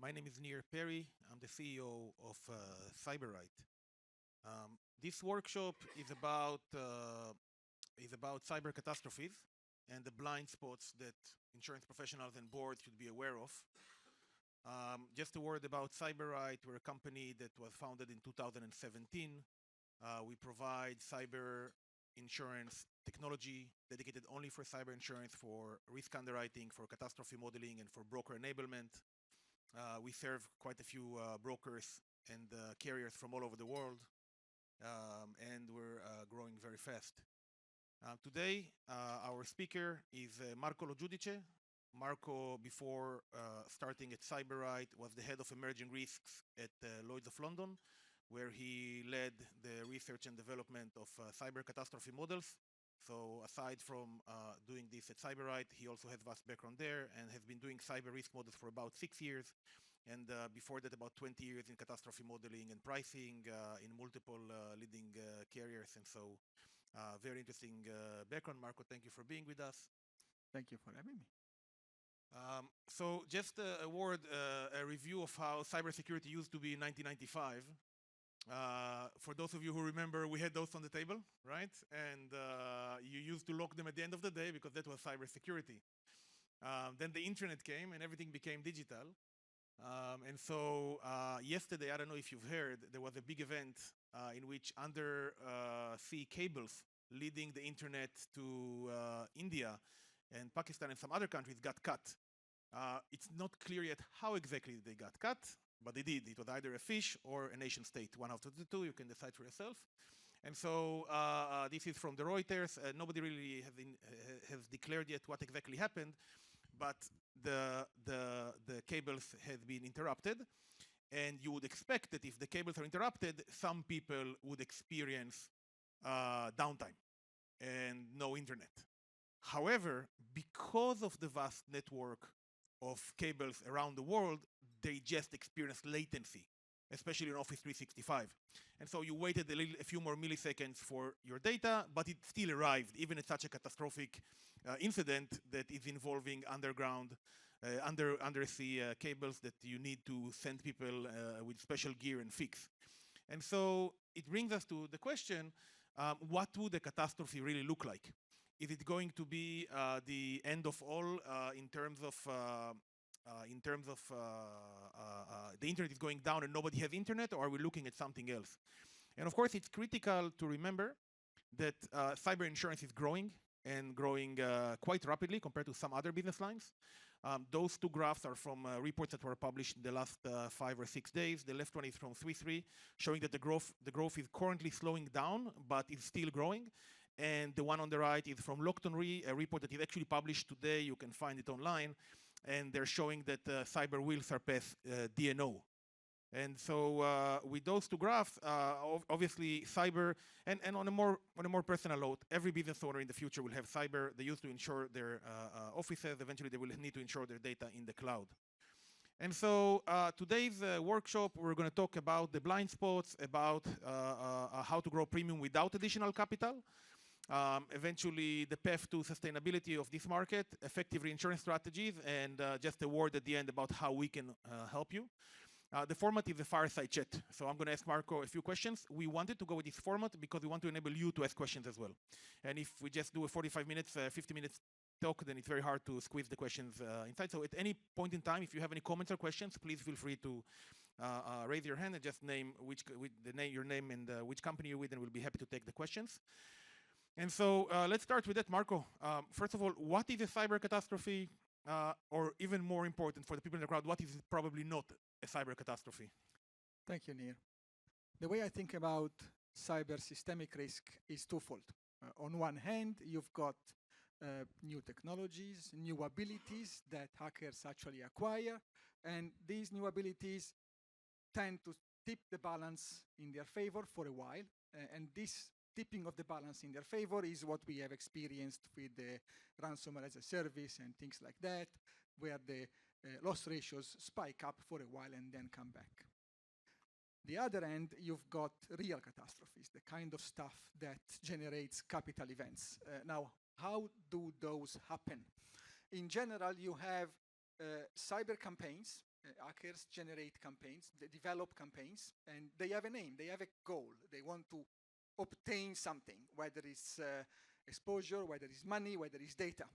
My name is Nir Perry. I'm the CEO of Cyberwrite. This workshop is about cyber catastrophes and the blind spots that insurance professionals and boards should be aware of. Just a word about Cyberwrite. We're a company that was founded in 2017. We provide cyber insurance technology dedicated only for cyber insurance, for risk underwriting, for catastrophe modeling, and for broker enablement. We serve quite a few brokers and carriers from all over the world, and we're growing very fast. Today, our speaker is Marco Lo Giudice. Marco, before starting at Cyberwrite, was the head of emerging risks at Lloyd's of London, where he led the research and development of cyber catastrophe models. So aside from doing this at Cyberwrite, he also has vast background there and has been doing cyber risk models for about 6 years. And before that, about 20 years in catastrophe modeling and pricing in multiple leading carriers. And so very interesting background. Marco, thank you for being with us. Thank you for having me. So just a word, a review of how cybersecurity used to be in 1995. For those of you who remember, we had those on the table, right? And you used to lock them at the end of the day because that was cybersecurity. Then the internet came and everything became digital. And so yesterday, I don't know if you've heard, there was a big event in which undersea cables leading the internet to India and Pakistan and some other countries got cut. It's not clear yet how exactly they got cut, but they did. It was either a fish or a nation state. One out of the two, you can decide for yourself. And so this is from the Reuters. Nobody really has declared yet what exactly happened, but the cables have been interrupted. And you would expect that if the cables are interrupted, some people would experience downtime and no internet. However, because of the vast network of cables around the world, they just experience latency, especially in Office 365. And so you waited a few more milliseconds for your data, but it still arrived, even at such a catastrophic incident that is involving underground, undersea cables that you need to send people with special gear and fix. And so it brings us to the question, what would a catastrophe really look like? Is it going to be the end of all in terms of the internet is going down and nobody has internet, or are we looking at something else? And of course, it's critical to remember that cyber insurance is growing and growing quite rapidly compared to some other business lines. Those two graphs are from reports that were published in the last 5 or 6 days. The left one is from Swiss Re, showing that the growth is currently slowing down, but is still growing. And the one on the right is from Lockton Re, a report that is actually published today. You can find it online. And they're showing that cyber will surpass D&O. And so with those two graphs, obviously cyber, and on a more personal note, every business owner in the future will have cyber. They used to insure their offices. Eventually, they will need to insure their data in the cloud. And so today's workshop, we're going to talk about the blind spots, about how to grow premium without additional capital. Eventually, the path to sustainability of this market, effective reinsurance strategies, and just a word at the end about how we can help you. The format is a fireside chat. So I'm going to ask Marco a few questions. We wanted to go with this format because we want to enable you to ask questions as well. And if we just do a 45 minutes, 50 minutes talk, then it's very hard to squeeze the questions inside. So at any point in time, if you have any comments or questions, please feel free to raise your hand and just name your name and which company you're with, and we'll be happy to take the questions. And so let's start with that, Marco. First of all, what is a cyber catastrophe? Or even more important for the people in the crowd, what is probably not a cyber catastrophe? Thank you, Nir. The way I think about cyber systemic risk is twofold. On one hand, you've got new technologies, new abilities that hackers actually acquire, and these new abilities tend to tip the balance in their favor for a while, and this tipping of the balance in their favor is what we have experienced with the ransomware as a service and things like that, where the loss ratios spike up for a while and then come back. The other end, you've got real catastrophes, the kind of stuff that generates capital events. Now, how do those happen? In general, you have cyber campaigns hackers generate campaigns, they develop campaigns, and they have a name, they have a goal. They want to obtain something, whether it's exposure, whether it's money, whether it's data.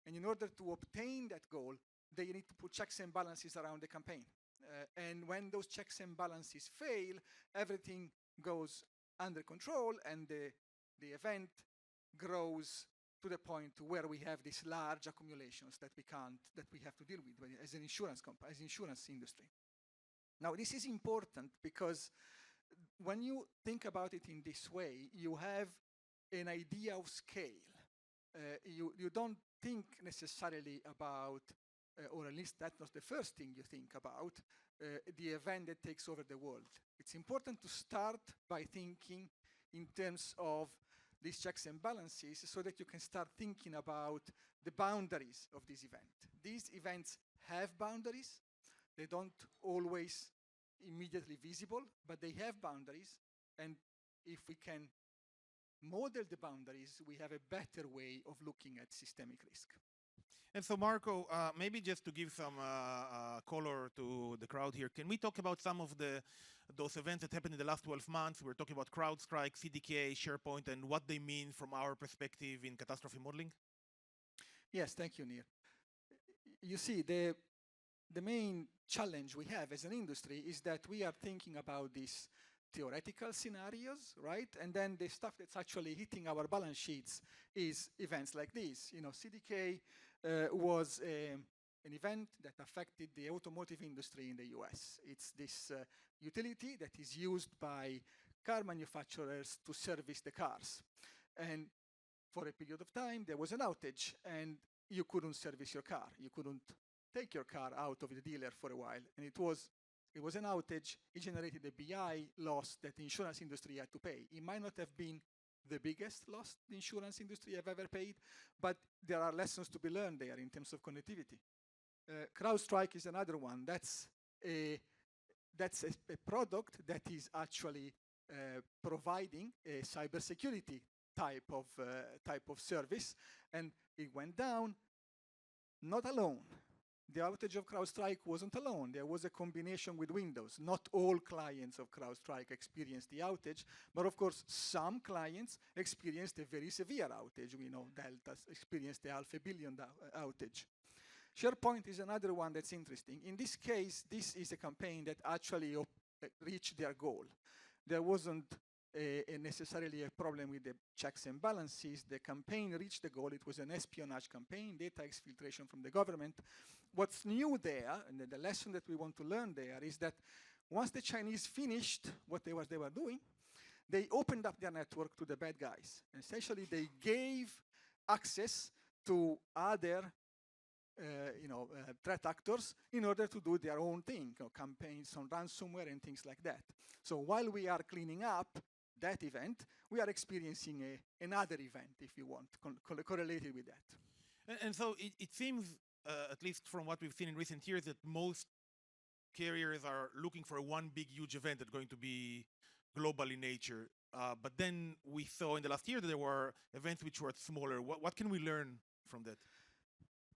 And in order to obtain that goal, they need to put checks and balances around the campaign. And when those checks and balances fail, everything goes under control, and the event grows to the point where we have these large accumulations that we have to deal with as an insurance company, as insurance industry. Now, this is important because when you think about it in this way, you have an idea of scale. You don't think necessarily about, or at least that's not the first thing you think about, the event that takes over the world. It's important to start by thinking in terms of these checks and balances so that you can start thinking about the boundaries of this event. These events have boundaries. They don't always immediately visible, but they have boundaries. And if we can model the boundaries, we have a better way of looking at systemic risk. And so, Marco, maybe just to give some color to the crowd here, can we talk about some of those events that happened in the last 12 months? We're talking about CrowdStrike, CDK, SharePoint, and what they mean from our perspective in catastrophe modeling? Yes, thank you, Nir. You see, the main challenge we have as an industry is that we are thinking about these theoretical scenarios, right? And then the stuff that's actually hitting our balance sheets is events like this. You know, CDK was an event that affected the automotive industry in the US. It's this utility that is used by car manufacturers to service the cars. And for a period of time, there was an outage, and you couldn't service your car. You couldn't take your car out of the dealer for a while. And it was an outage. It generated a BI loss that the insurance industry had to pay. It might not have been the biggest loss the insurance industry have ever paid, but there are lessons to be learned there in terms of connectivity. CrowdStrike is another one. That's a product that is actually providing a cybersecurity type of service, and it went down not alone. The outage of CrowdStrike wasn't alone. There was a combination with Windows. Not all clients of CrowdStrike experienced the outage, but of course, some clients experienced a very severe outage. We know Delta experienced a $500 million outage. SharePoint is another one that's interesting. In this case, this is a campaign that actually reached their goal. There wasn't necessarily a problem with the checks and balances. The campaign reached the goal. It was an espionage campaign, data exfiltration from the government. What's new there, and the lesson that we want to learn there, is that once the Chinese finished what they were doing, they opened up their network to the bad guys. And essentially, they gave access to other threat actors in order to do their own thing, campaigns on ransomware and things like that. So while we are cleaning up that event, we are experiencing another event, if you want, correlated with that. And so it seems, at least from what we've seen in recent years, that most carriers are looking for one big, huge event that's going to be global in nature. But then we saw in the last year that there were events which were smaller. What can we learn from that?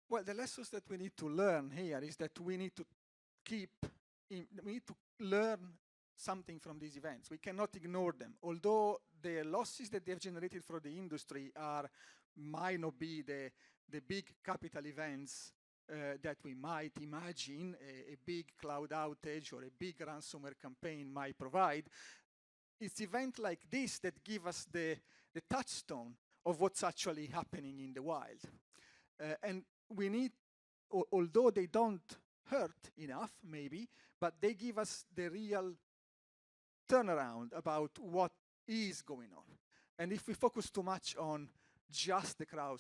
Well, the lessons that we need to learn here is that we need to learn something from these events. We cannot ignore them. Although the losses that they've generated for the industry might not be the big capital events that we might imagine a big cloud outage or a big ransomware campaign might provide. It's events like this that give us the touchstone of what's actually happening in the wild. And we need, although they don't hurt enough, maybe, but they give us the real turnaround about what is going on. And if we focus too much on just the cloud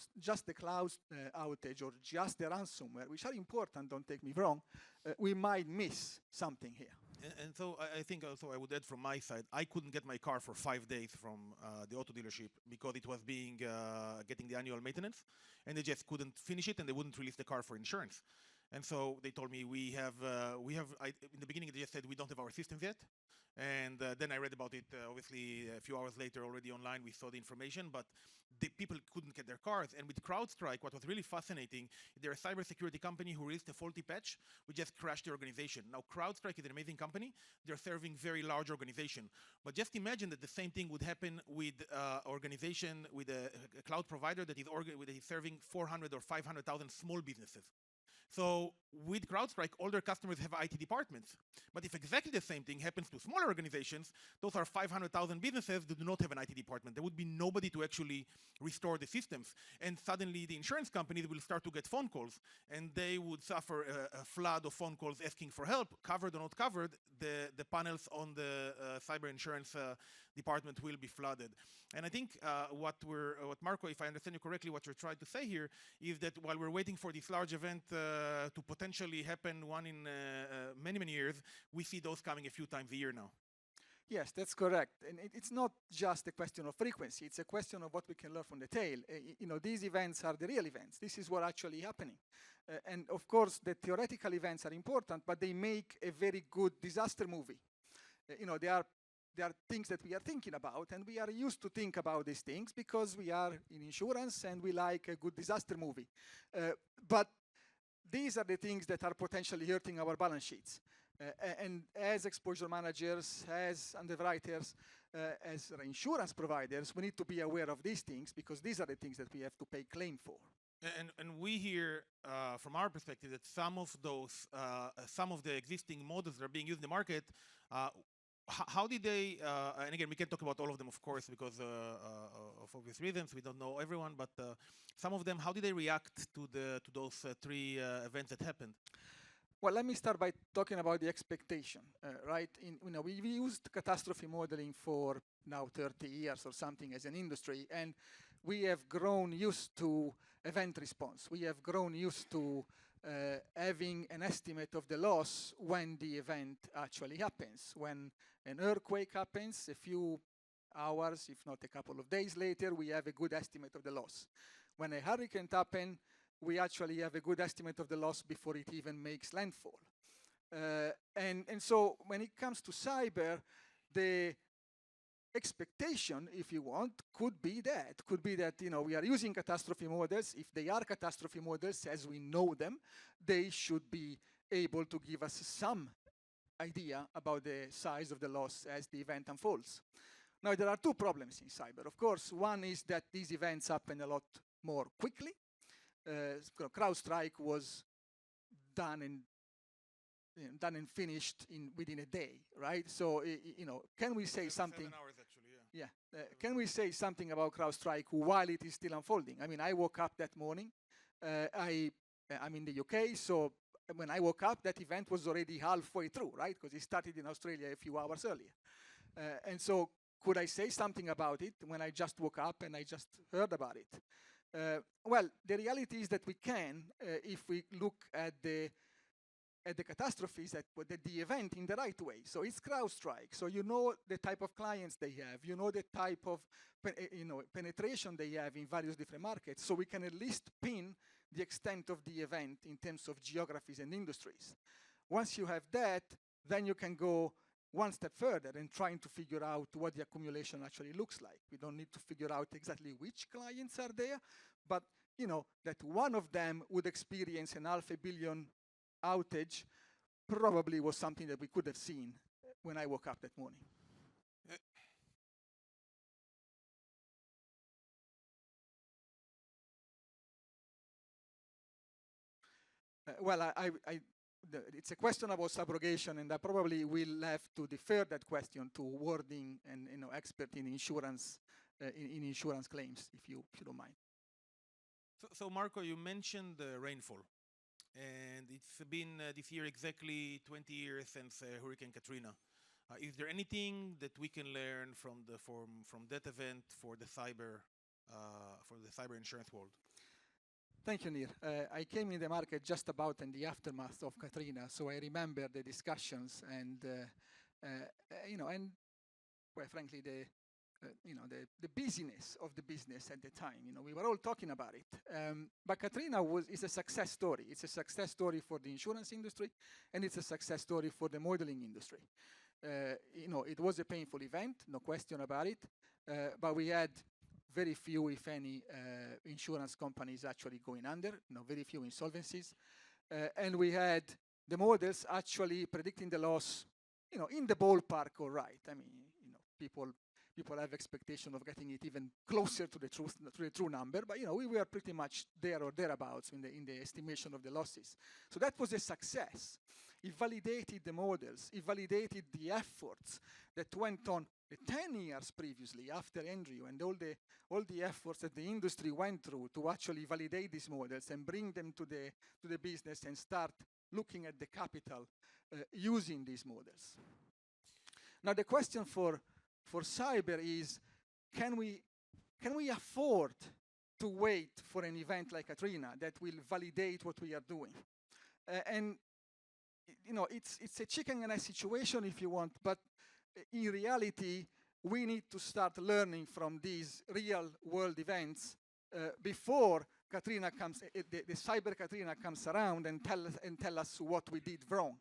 outage or just the ransomware, which are important, don't take me wrong, we might miss something here. And so I think also I would add from my side, I couldn't get my car for 5 days from the auto dealership because it was getting the annual maintenance, and they just couldn't finish it, and they wouldn't release the car for insurance. And so they told me in the beginning they just said we don't have our systems yet. And then I read about it, obviously, a few hours later already online, we saw the information, but the people couldn't get their cars. And with CrowdStrike, what was really fascinating, they're a cybersecurity company who released a faulty patch, which just crashed the organization. Now, CrowdStrike is an amazing company. They're serving very large organization. But just imagine that the same thing would happen with organization, with a cloud provider that is serving 400 or 500,000 small businesses. So with CrowdStrike, all their customers have IT departments. But if exactly the same thing happens to smaller organizations, those are 500,000 businesses that do not have an IT department. There would be nobody to actually restore the systems. And suddenly the insurance companies will start to get phone calls, and they would suffer a flood of phone calls asking for help, covered or not covered. The panels on the cyber insurance department will be flooded. And I think what Marco, if I understand you correctly, what you're trying to say here is that while we're waiting for this large event to potentially happen, one in many, many years, we see those coming a few times a year now. Yes, that's correct. And it's not just a question of frequency. It's a question of what we can learn from the tail. These events are the real events. This is what's actually happening. And of course, the theoretical events are important, but they make a very good disaster movie. There are things that we are thinking about, and we are used to think about these things because we are in insurance and we like a good disaster movie. But these are the things that are potentially hurting our balance sheets. And as exposure managers, as underwriters, as insurance providers, we need to be aware of these things because these are the things that we have to pay claim for. And we hear from our perspective that some of the existing models that are being used in the market, how did they, and again, we can't talk about all of them, of course, because of obvious reasons. We don't know everyone, but some of them, how did they react to those three events that happened? Well, let me start by talking about the expectation, right? We used catastrophe modeling for now 30 years or something as an industry, and we have grown used to event response. We have grown used to having an estimate of the loss when the event actually happens. When an earthquake happens, a few hours, if not a couple of days later, we have a good estimate of the loss. When a hurricane happens, we actually have a good estimate of the loss before it even makes landfall. And so when it comes to cyber, the expectation, if you want, could be that we are using catastrophe models. If they are catastrophe models as we know them, they should be able to give us some idea about the size of the loss as the event unfolds. Now, there are two problems in cyber. Of course, one is that these events happen a lot more quickly. CrowdStrike was done and finished within a day, right? So, can we say something? 7 hours, actually, yeah. Can we say something about CrowdStrike while it is still unfolding? I mean, I woke up that morning. I'm in the UK, so when I woke up, that event was already halfway through, right? Because it started in Australia a few hours earlier. And so, could I say something about it when I just woke up and I just heard about it? Well, the reality is that we can, if we look at the catastrophes, at the event in the right way. So it's CrowdStrike. So you know the type of clients they have. You know the type of penetration they have in various different markets. So we can at least pin the extent of the event in terms of geographies and industries. Once you have that, then you can go one step further and trying to figure out what the accumulation actually looks like. We don't need to figure out exactly which clients are there, but that one of them would experience an $500 million outage probably was something that we could have seen when I woke up that morning. Well, it's a question about subrogation, and I probably will have to defer that question to Wording and expert in insurance insurance claims, if you don't mind. So Marco, you mentioned rainfall, and it's been this year exactly 20 years since Hurricane Katrina. Is there anything that we can learn from that event for the cyber insurance world? Thank you, Nir. I came in the market just about in the aftermath of Katrina, so I remember the discussions and, and quite frankly, the the busyness of the business at the time. We were all talking about it. But Katrina is a success story. It's a success story for the insurance industry, and it's a success story for the modeling industry. It was a painful event, no question about it. But we had very few, if any, insurance companies actually going under. Very few insolvencies, and we had the models actually predicting the loss, in the ballpark, all right. I mean, people have expectation of getting it even closer to the true number, but we were pretty much there or thereabouts in the estimation of the losses. So that was a success. It validated the models. It validated the efforts that went on 10 years previously after Andrew, and all the efforts that the industry went through to actually validate these models and bring them to the business and start looking at the capital using these models. Now the question for cyber is, can we afford to wait for an event like Katrina that will validate what we are doing? And it's a chicken and egg situation, if you want, but in reality, we need to start learning from these real world events before Katrina comes, the cyber Katrina comes around and tell us what we did wrong.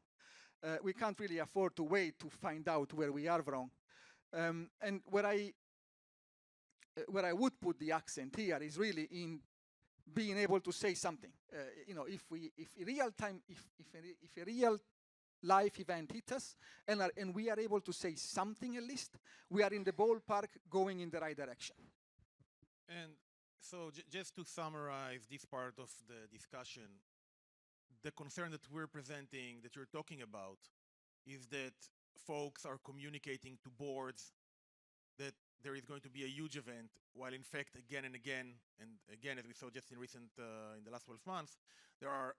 We can't really afford to wait to find out where we are wrong. And where I would put the accent here is really in being able to say something. If a real life event hit us, and we are able to say something at least, we are in the ballpark going in the right direction. And so just to summarize this part of the discussion, the concern that we're presenting, that you're talking about, is that folks are communicating to boards that there is going to be a huge event, while in fact, again and again, as we saw just in the last 12 months, there are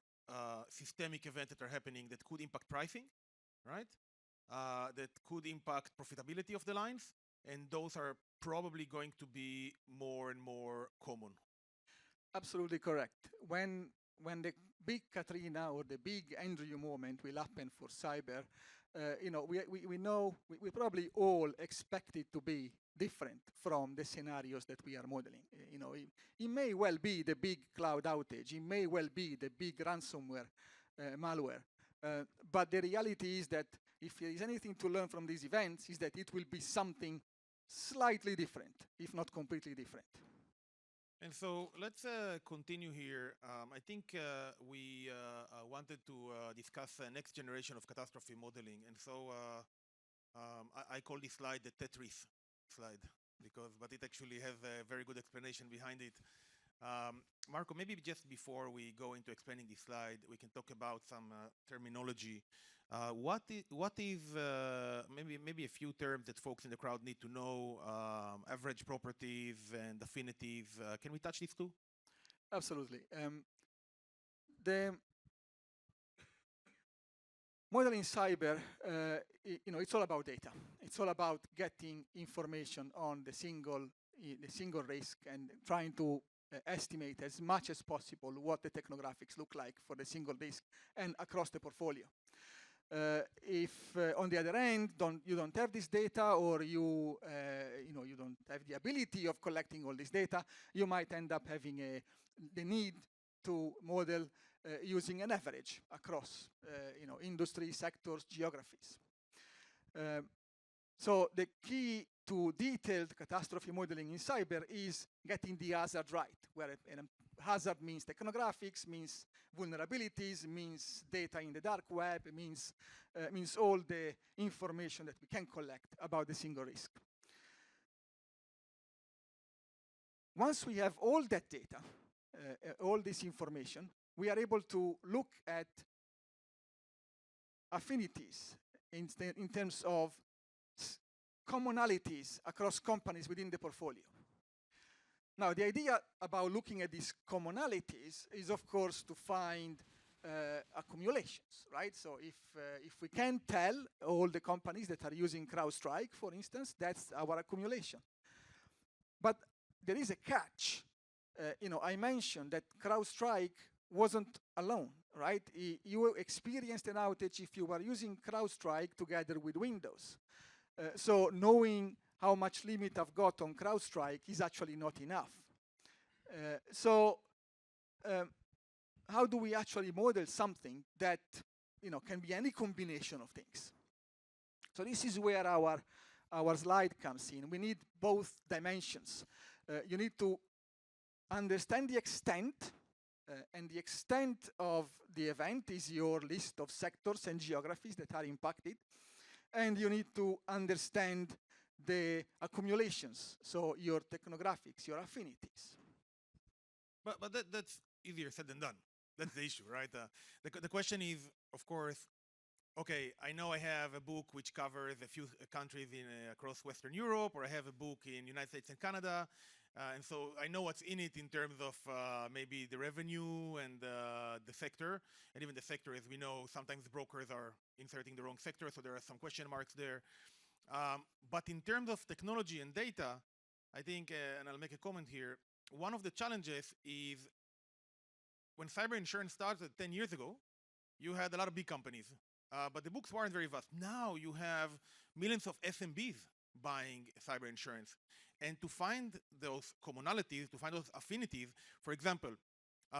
systemic events that are happening that could impact pricing, right? That could impact profitability of the lines, and those are probably going to be more and more common. Absolutely correct. When the big Katrina or the big Andrew moment will happen for cyber, we probably all expect it to be different from the scenarios that we are modeling. It may well be the big cloud outage. It may well be the big ransomware malware. But the reality is that if there is anything to learn from these events, is that it will be something slightly different, if not completely different. And so let's continue here. I think we wanted to discuss the next generation of catastrophe modeling. And so I call this slide the Tetris slide, but it actually has a very good explanation behind it. Marco, maybe just before we go into explaining this slide, we can talk about some terminology. What is maybe a few terms that folks in the crowd need to know, average properties and affinities. Can we touch these too? Absolutely. The modeling cyber, it's all about data. It's all about getting information on the single risk and trying to estimate as much as possible what the technographics look like for the single risk and across the portfolio. If on the other end you don't have this data, or you don't have the ability of collecting all this data, you might end up having the need to model using an average across industry, sectors, geographies. So the key to detailed catastrophe modeling in cyber is getting the hazard right, where hazard means technographics, means vulnerabilities, means data in the dark web, means all the information that we can collect about the single risk. Once we have all that data, all this information, we are able to look at affinities in terms of commonalities across companies within the portfolio. Now, the idea about looking at these commonalities is, of course, to find accumulations, right? So if we can tell all the companies that are using CrowdStrike, for instance, that's our accumulation. But there is a catch. I mentioned that CrowdStrike wasn't alone, right? You experienced an outage if you were using CrowdStrike together with Windows. So knowing how much limit I've got on CrowdStrike is actually not enough. So how do we actually model something that can be any combination of things? So this is where our slide comes in. We need both dimensions. You need to understand the extent, and the extent of the event is your list of sectors and geographies that are impacted. And you need to understand the accumulations, so your technographics, your affinities. But that's easier said than done. That's the issue, right? The question is, of course, okay, I know I have a book which covers a few countries across Western Europe, or I have a book in United States and Canada, and so I know what's in it in terms of maybe the revenue and the sector, and even the sector, as we know, sometimes brokers are inserting the wrong sector, so there are some question marks there. But in terms of technology and data, I think, and I'll make a comment here, one of the challenges is when cyber insurance started 10 years ago, you had a lot of big companies, but the books weren't very vast. Now you have millions of SMBs buying cyber insurance. And to find those commonalities, to find those affinities, for example,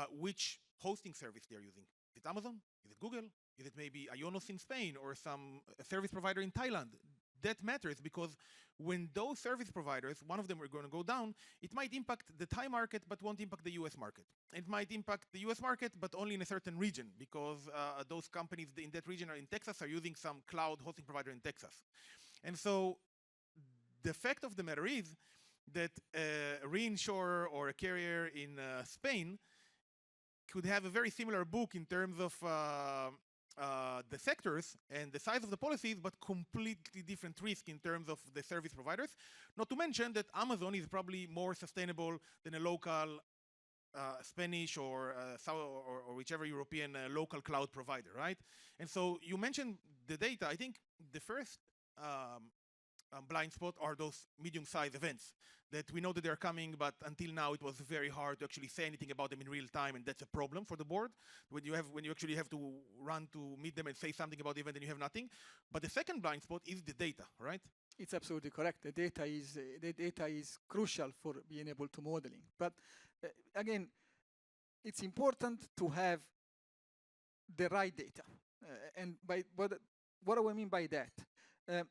which hosting service they're using. Is it Amazon? Is it Google? Is it maybe Ionos in Spain or some service provider in Thailand? That matters because when those service providers, one of them are going to go down, it might impact the Thai market but won't impact the US market. It might impact the US market but only in a certain region because those companies in that region or in Texas are using some cloud hosting provider in Texas. And so the fact of the matter is that a reinsurer or a carrier in Spain could have a very similar book in terms of the sectors and the size of the policies, but completely different risk in terms of the service providers. Not to mention that Amazon is probably more sustainable than a local Spanish or whichever European local cloud provider, right? And so you mentioned the data. I think the first blind spot are those medium-sized events that we know that they're coming, but until now it was very hard to actually say anything about them in real time, and that's a problem for the board when you actually have to run to meet them and say something about the event and you have nothing. But the second blind spot is the data, right? It's absolutely correct. The data is crucial for being able to modeling. But again, it's important to have the right data. And by what do I mean by that?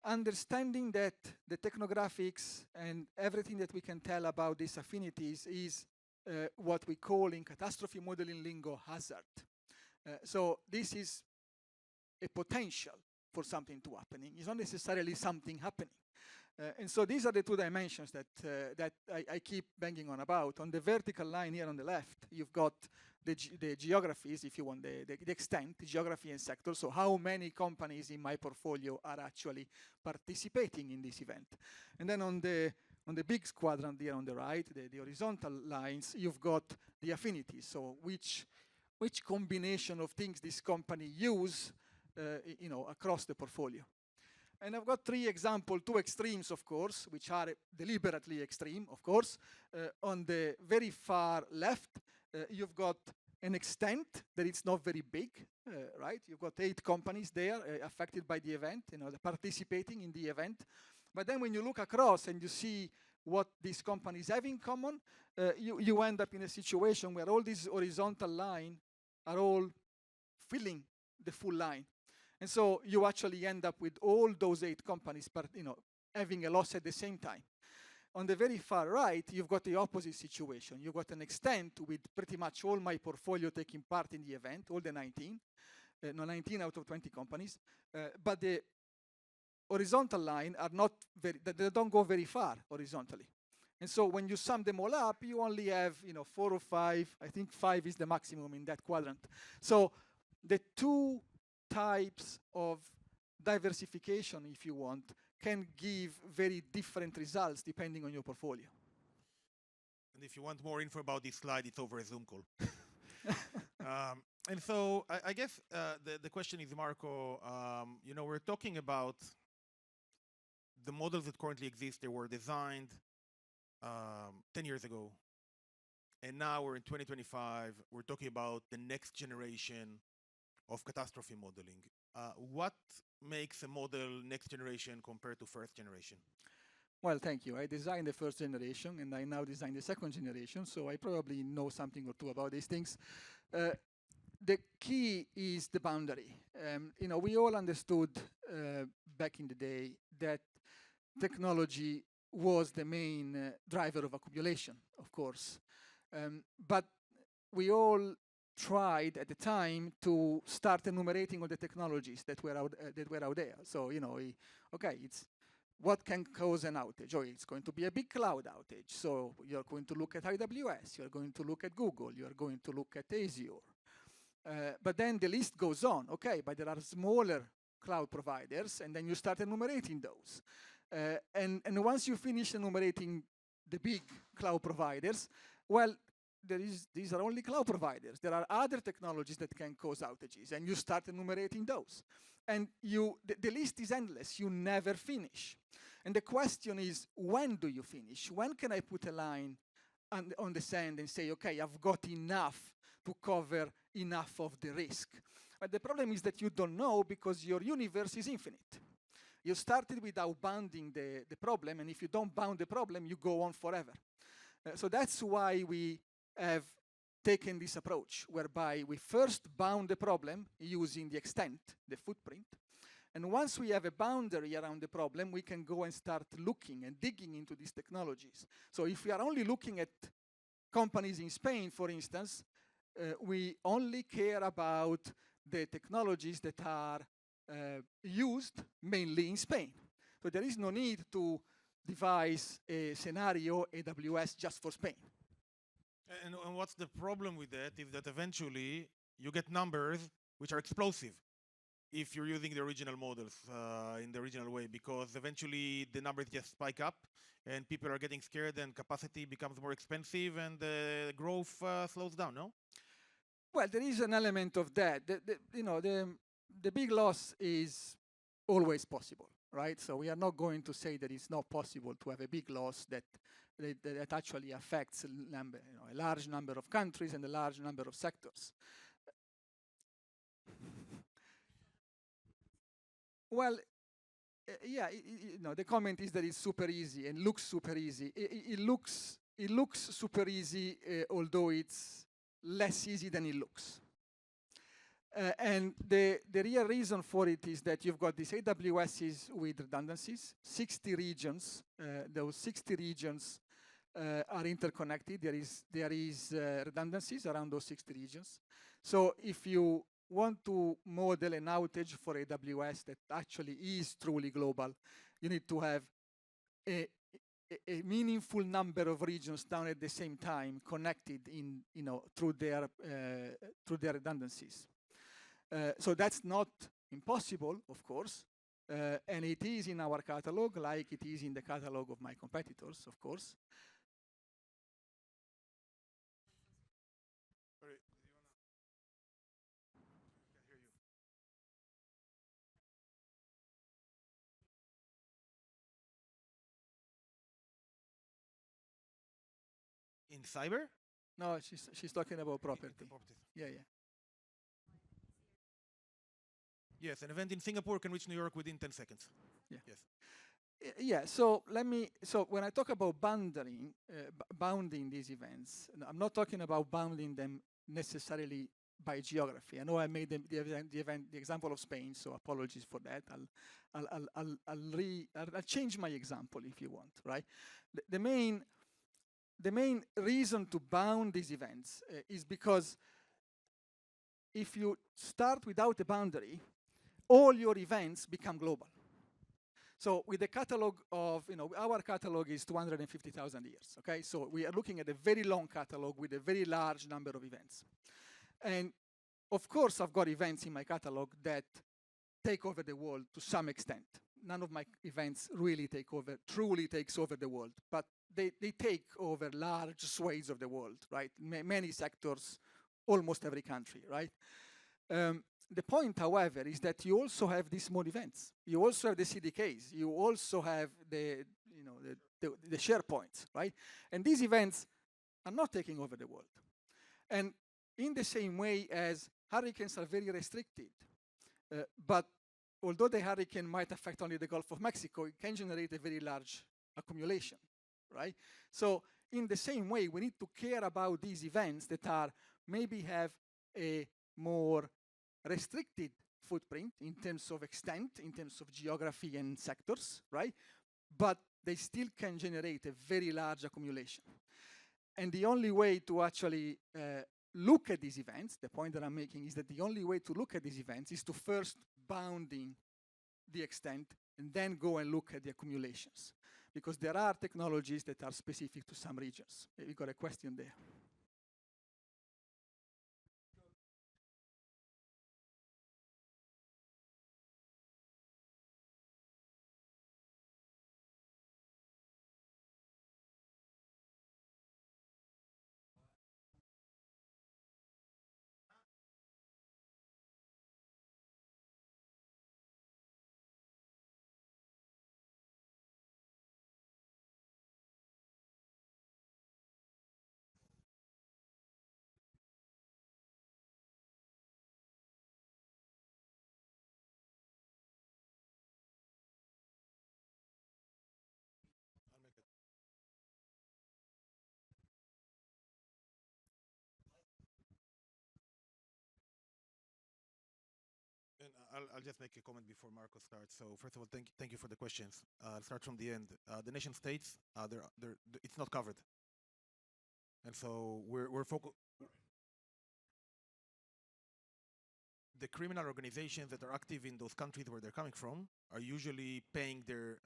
Understanding that the technographics and everything that we can tell about these affinities is what we call in catastrophe modeling lingo hazard. So this is a potential for something to happening. It's not necessarily something happening. And so these are the two dimensions that I keep banging on about. On the vertical line here on the left, you've got the geographies, if you want, the extent, the geography and sector. So how many companies in my portfolio are actually participating in this event? And then on the big quadrant here on the right, the horizontal lines, you've got the affinities. So which combination of things this company use, across the portfolio. And I've got three examples, two extremes, of course, which are deliberately extreme, of course. On the very far left, you've got an extent that it's not very big, right? You've got 8 companies there affected by the event, they're participating in the event. But then when you look across and you see what these companies have in common, you end up in a situation where all these horizontal lines are all filling the full line. And so you actually end up with all those 8 companies, having a loss at the same time. On the very far right, you've got the opposite situation. You've got an extent with pretty much all my portfolio taking part in the event, all the 19 out of 20 companies. But the horizontal line are not they don't go very far horizontally. And so when you sum them all up, you only have 4 or 5. I think 5 is the maximum in that quadrant. So the two types of diversification, if you want, can give very different results depending on your portfolio. And if you want more info about this slide, it's over a Zoom call. And so I guess the question is, Marco, we're talking about the models that currently exist. They were designed 10 years ago. And now we're in 2025. We're talking about the next generation of catastrophe modeling. What makes a model next generation compared to first generation? Well, thank you. I designed the first generation, and I now design the second generation, so I probably know something or two about these things. The key is the boundary. We all understood back in the day that technology was the main driver of accumulation, of course. But we all tried at the time to start enumerating all the technologies that were out there. So, okay, it's what can cause an outage? Oh, it's going to be a big cloud outage. So you're going to look at AWS, you're going to look at Google, you're going to look at Azure. But then the list goes on. Okay, but there are smaller cloud providers, and then you start enumerating those. And once you finish enumerating the big cloud providers, well, these are only cloud providers. There are other technologies that can cause outages, and you start enumerating those. And the list is endless. You never finish. And the question is, when do you finish? When can I put a line on the sand and say, okay, I've got enough to cover enough of the risk? But the problem is that you don't know, because your universe is infinite. You started without bounding the problem, and if you don't bound the problem, you go on forever. So that's why we have taken this approach, whereby we first bound the problem using the extent, the footprint, and once we have a boundary around the problem, we can go and start looking and digging into these technologies. So if we are only looking at companies in Spain, for instance, we only care about the technologies that are used mainly in Spain. So there is no need to devise a scenario AWS just for Spain. And what's the problem with that is that eventually you get numbers which are explosive if you're using the original models in the original way, because eventually the numbers just spike up and people are getting scared and capacity becomes more expensive and growth slows down, no? Well, there is an element of that. The big loss is always possible, right? So we are not going to say that it's not possible to have a big loss that actually affects a large number of countries and a large number of sectors. Well, yeah, the comment is that it's super easy and looks super easy. It looks super easy, although it's less easy than it looks. And the real reason for it is that you've got these AWSs with redundancies, 60 regions. Those 60 regions are interconnected. There is redundancies around those 60 regions. So if you want to model an outage for AWS that actually is truly global, you need to have a meaningful number of regions down at the same time, connected through their redundancies. So that's not impossible, of course, and it is in our catalog, like it is in the catalog of my competitors, of course. Sorry, do you wanna? Can't hear you. In cyber? No, she's talking about property. Properties. Yeah. Yes, an event in Singapore can reach New York within 10 seconds. Yeah. Yes. Yeah, so when I talk about bounding these events, I'm not talking about bounding them necessarily by geography. I know I made the example of Spain, so apologies for that. I'll change my example if you want, right? The main reason to bound these events is because if you start without a boundary, all your events become global. So with the catalog of, our catalog is 250,000 years, okay? So we are looking at a very long catalog with a very large number of events. And of course, I've got events in my catalog that take over the world to some extent. None of my events really truly takes over the world, but they take over large swathes of the world, right? Many sectors, almost every country, right? The point, however, is that you also have these small events. You also have the CDKs. You also have the SharePoints, right? And these events are not taking over the world. And in the same way as hurricanes are very restricted, but although the hurricane might affect only the Gulf of Mexico, it can generate a very large accumulation, right? So in the same way, we need to care about these events that are maybe have a more restricted footprint in terms of extent, in terms of geography and sectors, right? But they still can generate a very large accumulation. And the only way to actually look at these events, the point that I'm making is that the only way to look at these events is to first bounding the extent and then go and look at the accumulations. Because there are technologies that are specific to some regions. We got a question there. And I'll just make a comment before Marco starts. So first of all, thank you for the questions. I'll start from the end. The nation states, it's not covered, and so we're focused. The criminal organizations that are active in those countries where they're coming from are usually paying their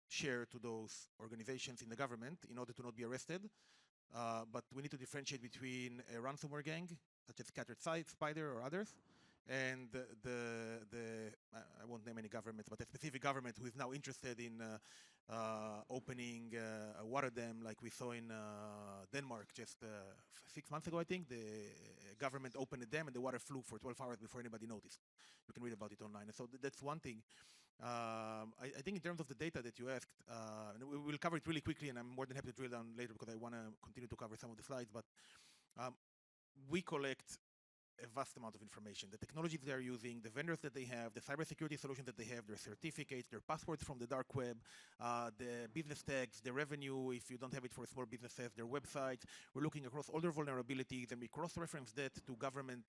share to those organizations in the government in order to not be arrested. But we need to differentiate between a ransomware gang, such as Catastrophe, Spider, or others, and I won't name any governments, but a specific government who is now interested in opening a water dam like we saw in Denmark just 6 months ago, I think. The government opened a dam and the water flew for 12 hours before anybody noticed. You can read about it online. And so that's one thing. I think in terms of the data that you asked, and we will cover it really quickly, and I'm more than happy to drill down later because I want to continue to cover some of the slides, but we collect a vast amount of information. The technologies they are using, the vendors that they have, the cybersecurity solutions that they have, their certificates, their passwords from the dark web, the business tags, the revenue, if you don't have it for small businesses, their websites. We're looking across all their vulnerabilities, and we cross-reference that to government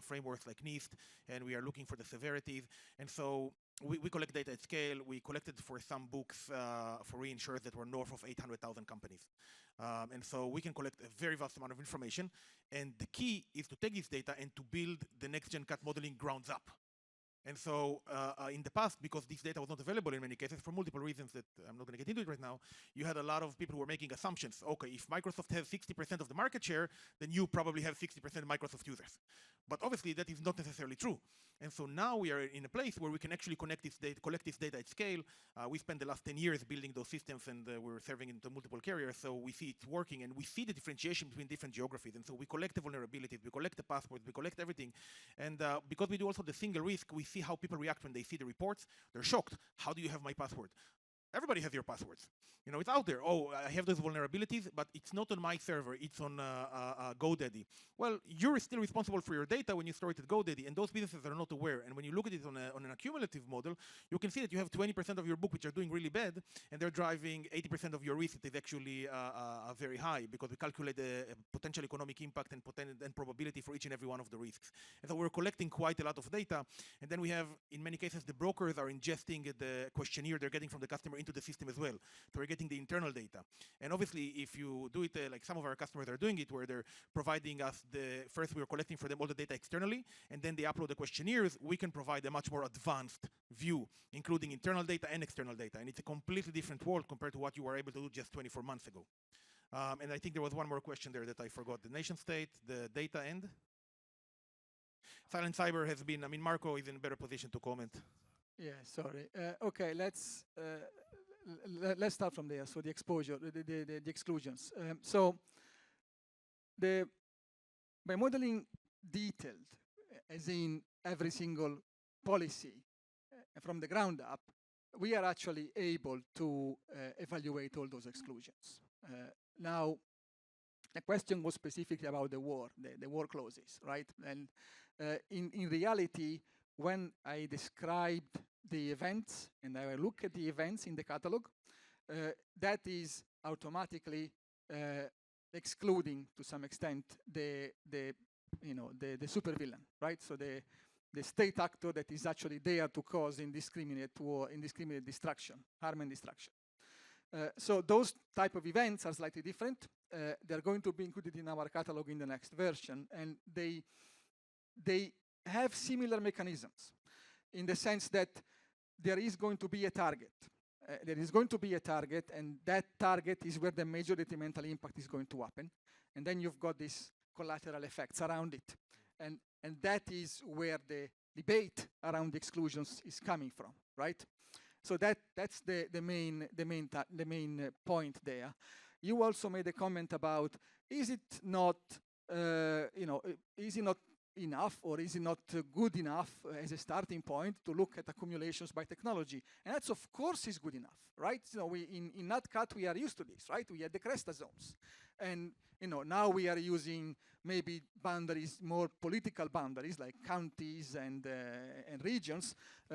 frameworks like NIST, and we are looking for the severities. And so we collect data at scale. We collected for some books for reinsurers that were north of 800,000 companies. And so we can collect a very vast amount of information. And the key is to take this data and to build the next-gen CAT modeling grounds up. And so in the past, because this data was not available in many cases for multiple reasons that I'm not going to get into it right now, you had a lot of people who were making assumptions. Okay, if Microsoft has 60% of the market share, then you probably have 60% Microsoft users. But obviously that is not necessarily true. And so now we are in a place where we can actually collect this data at scale. We spent the last 10 years building those systems, and we're serving into multiple carriers, so we see it's working, and we see the differentiation between different geographies. And so we collect the vulnerabilities, we collect the passwords, we collect everything. And because we do also the single risk, we see how people react when they see the reports. They're shocked. How do you have my password? Everybody has your passwords. You know, it's out there. Oh, I have those vulnerabilities, but it's not on my server. It's on GoDaddy. Well, you're still responsible for your data when you store it at GoDaddy, and those businesses are not aware. And when you look at it on an accumulative model, you can see that you have 20% of your book which are doing really bad, and they're driving 80% of your risk that is actually very high, because we calculate the potential economic impact and probability for each and every one of the risks. And so we're collecting quite a lot of data, and then we have, in many cases, the brokers are ingesting the questionnaire they're getting from the customer into the system as well. So we're getting the internal data. And obviously, if you do it like some of our customers are doing it, where they're providing us first we're collecting for them all the data externally, and then they upload the questionnaires, we can provide a much more advanced view, including internal data and external data. And it's a completely different world compared to what you were able to do just 24 months ago. And I think there was one more question there that I forgot. The nation state, the data end. Silent Cyber has been, I mean, Marco is in a better position to comment. Yeah, sorry. Okay, let's start from there. So the exposure, the exclusions. So by modeling detailed, as in every single policy from the ground up, we are actually able to evaluate all those exclusions. Now, The question was specifically about the war, the war clauses, right? And in reality, when I described the events and I look at the events in the catalog, that is automatically excluding, to some extent, the supervillain, right? So the state actor that is actually there to cause indiscriminate war, indiscriminate destruction, harm and destruction. So those type of events are slightly different. They're going to be included in our catalog in the next version, and they have similar mechanisms in the sense that there is going to be a target. There is going to be a target, and that target is where the major detrimental impact is going to happen. And then you've got these collateral effects around it. And that is where the debate around the exclusions is coming from, right? So that's the main point there. You also made a comment about, is it not enough, or is it not good enough as a starting point to look at accumulations by technology? And that's, of course, is good enough, right? We in NatCat we are used to this, right? We had the Cresta zones, and now we are using maybe boundaries, more political boundaries like counties and regions,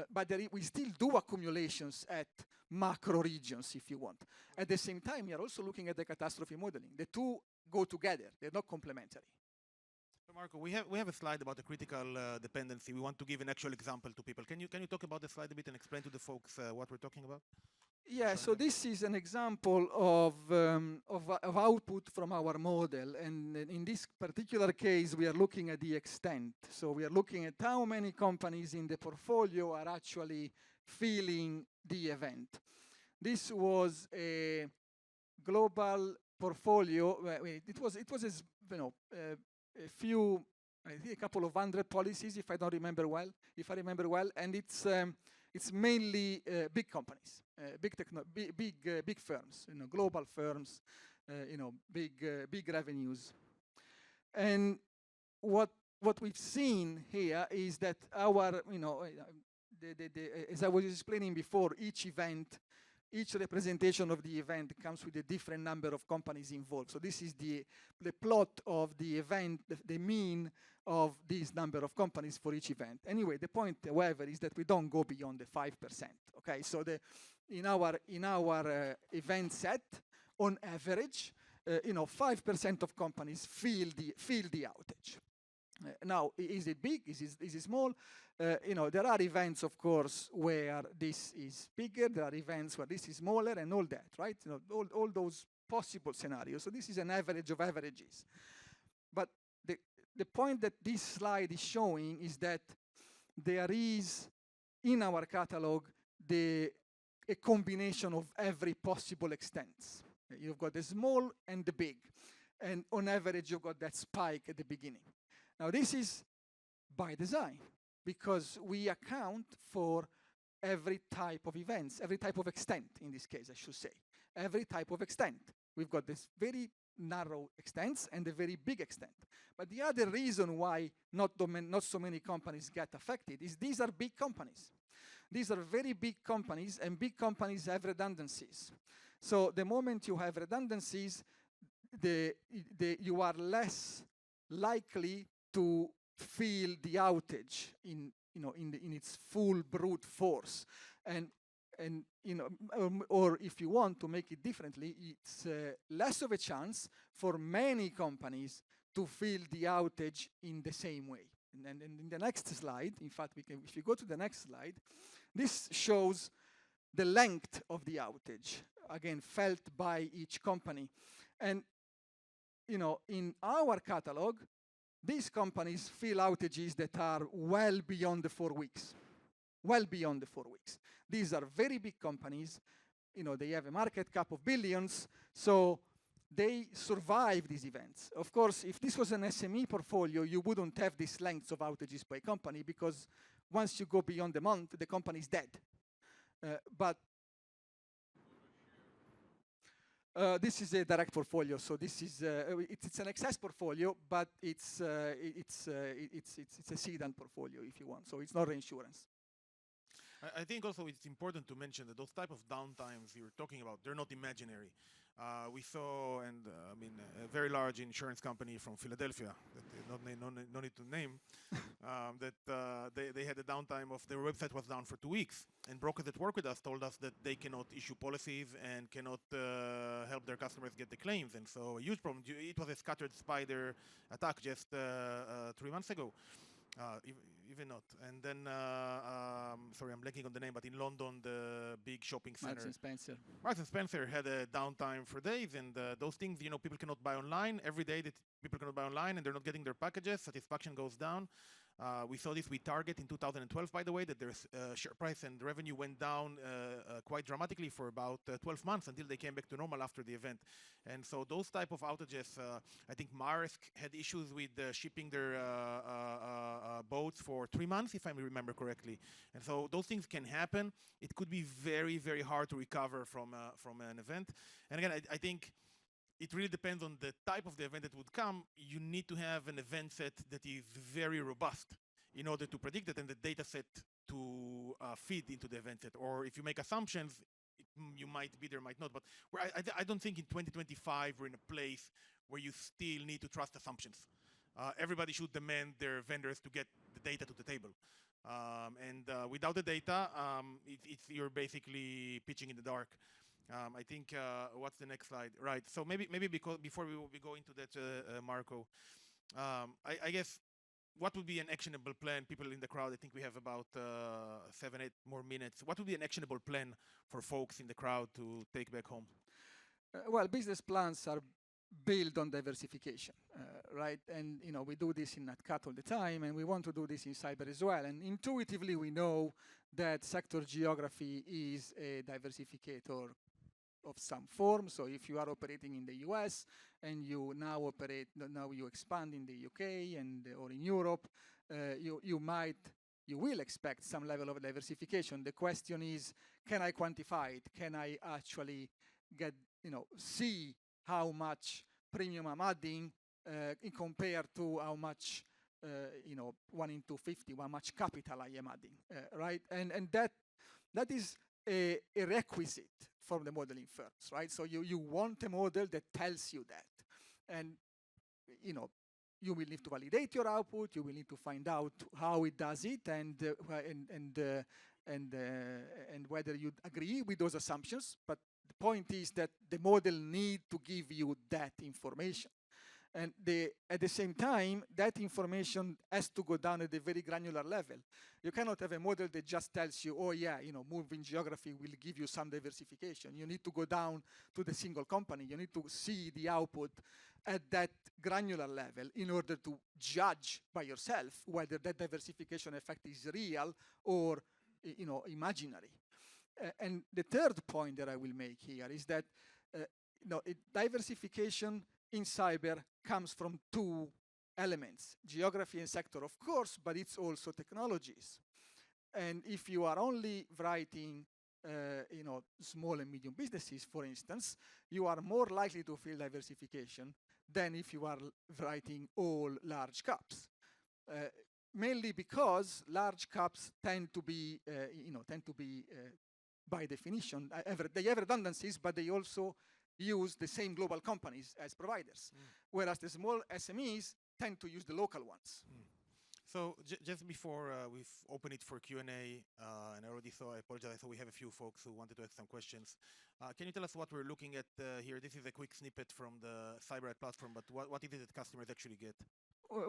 but we still do accumulations at macro regions, if you want. At the same time, we are also looking at the catastrophe modeling. The two go together; they're not complementary. So Marco, we have a slide about the critical dependency. We want to give an actual example to people. Can you talk about the slide a bit and explain to the folks what we're talking about? Yeah, so this is an example of output from our model, and in this particular case, we are looking at the extent. So we are looking at how many companies in the portfolio are actually feeling the event. This was a global portfolio. It was a few, I think a couple of hundred policies, if I remember well, and it's mainly big companies, big firms, global firms, big revenues. And what we've seen here is that our, as I was explaining before, each representation of the event comes with a different number of companies involved. So this is the plot of the event, the mean of this number of companies for each event. Anyway, the point, however, is that we don't go beyond the 5%. Okay, so in our event set, on average, 5% of companies feel the outage. Now, is it big? Is it small? There are events, of course, where this is bigger. There are events where this is smaller, and all that, right? All those possible scenarios. So this is an average of averages. But the point that this slide is showing is that there is, in our catalog, a combination of every possible extent. You've got the small and the big. And on average, you've got that spike at the beginning. Now, this is by design, because we account for every type of events, every type of extent, in this case, I should say. Every type of extent. We've got this very narrow extents and a very big extent. But the other reason why not so many companies get affected is these are big companies. These are very big companies, and big companies have redundancies. So the moment you have redundancies, you are less likely to feel the outage in its full brute force, or if you want to make it differently, it's less of a chance for many companies to feel the outage in the same way. And in the next slide, in fact, if you go to the next slide, this shows the length of the outage, again, felt by each company. And in our catalog, these companies feel outages that are well beyond the 4 weeks. Well beyond the 4 weeks. These are very big companies. They have a market cap of billions, so they survive these events. Of course, if this was an SME portfolio, you wouldn't have this length of outages by company, because once you go beyond the month, the company is dead. But this is a direct portfolio, so this is it's an excess portfolio, but it's a sedan portfolio, if you want. So it's not reinsurance. I think also it's important to mention that those type of downtimes you're talking about, they're not imaginary. We saw, and I mean, a very large insurance company from Philadelphia, that no need to name, that they had a downtime of their website was down for 2 weeks. And brokers that work with us told us that they cannot issue policies and cannot help their customers get the claims. And so a huge problem. It was a scattered spider attack just 3 months ago. Even not. And then, sorry, I'm blanking on the name, but in London, the big shopping center. Marks and Spencer. Marks and Spencer had a downtime for days, and those things, people cannot buy online. Every day that people cannot buy online and they're not getting their packages, satisfaction goes down. We saw this with Target in 2012, by the way, that their share price and revenue went down quite dramatically for about 12 months until they came back to normal after the event. And so those type of outages, I think Maersk had issues with shipping their boats for 3 months, if I remember correctly. And so those things can happen. It could be very, very hard to recover from an event. And again, I think it really depends on the type of the event that would come. You need to have an event set that is very robust in order to predict it and the data set to feed into the event set. Or if you make assumptions, you might be there, might not. But I don't think in 2025 we're in a place where you still need to trust assumptions. Everybody should demand their vendors to get the data to the table. And without the data, you're basically pitching in the dark. I think, what's the next slide? Right, so maybe because before we will be going to that, Marco, I guess what would be an actionable plan? People in the crowd, I think we have about 7-8 more minutes. What would be an actionable plan for folks in the crowd to take back home? Well, business plans are built on diversification, right? And we do this in NatCat all the time, and we want to do this in cyber as well. And intuitively, we know that sector geography is a diversificator of some form. So if you are operating in the US and you now expand in the UK or in Europe, you will expect some level of diversification. The question is, can I quantify it? Can I actually see how much premium I'm adding compared to how much 1 in 250, how much capital I am adding, right? And that is a requisite from the modeling firms, right? So you want a model that tells you that, and you will need to validate your output. You will need to find out how it does it, and whether you agree with those assumptions. But the point is that the model needs to give you that information. And at the same time, that information has to go down at a very granular level. You cannot have a model that just tells you, oh yeah, moving geography will give you some diversification. You need to go down to the single company. You need to see the output at that granular level in order to judge by yourself whether that diversification effect is real or imaginary. And the third point that I will make here is that diversification in cyber comes from two elements: geography and sector, of course, but it's also technologies. And if you are only writing small and medium businesses, for instance, you are more likely to feel diversification than if you are writing all large caps. Mainly because large caps tend to be by definition, they have redundancies, but they also use the same global companies as providers, whereas the small SMEs tend to use the local ones. So just before we've opened it for Q&A, and I already saw, I apologize, so we have a few folks who wanted to ask some questions. Can you tell us what we're looking at here? This is a quick snippet from the Cyberwrite platform, but what is it that customers actually get?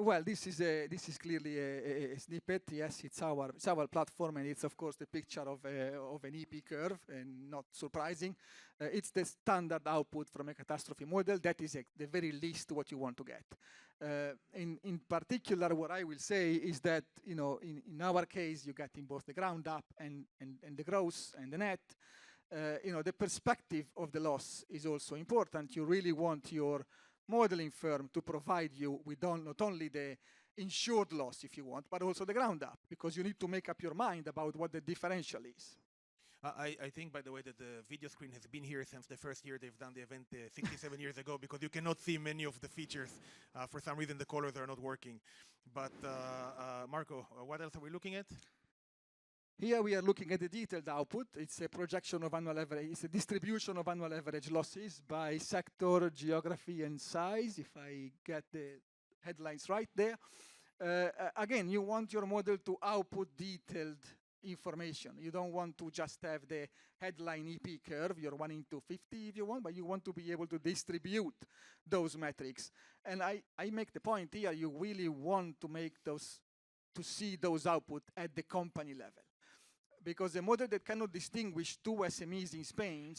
Well, this is clearly a snippet. Yes, it's our platform, and it's of course the picture of an EP curve, and not surprising. It's the standard output from a catastrophe model. That is the very least what you want to get. In particular, what I will say is that in our case, you get in both the ground up and the gross and the net. The perspective of the loss is also important. You really want your modeling firm to provide you with not only the insured loss, if you want, but also the ground up, because you need to make up your mind about what the differential is. I think, by the way, that the video screen has been here since the first year they've done the event 67 years ago, because you cannot see many of the features. For some reason, the colors are not working. But Marco, what else are we looking at? Here we are looking at the detailed output. It's a projection of annual average, it's a distribution of annual average losses by sector, geography, and size, if I get the headlines right there. Again, you want your model to output detailed information. You don't want to just have the headline EP curve, you're 1/50 if you want, but you want to be able to distribute those metrics. And I make the point here, you really want to make those, to see those output at the company level. Because a model that cannot distinguish two SMEs in Spain,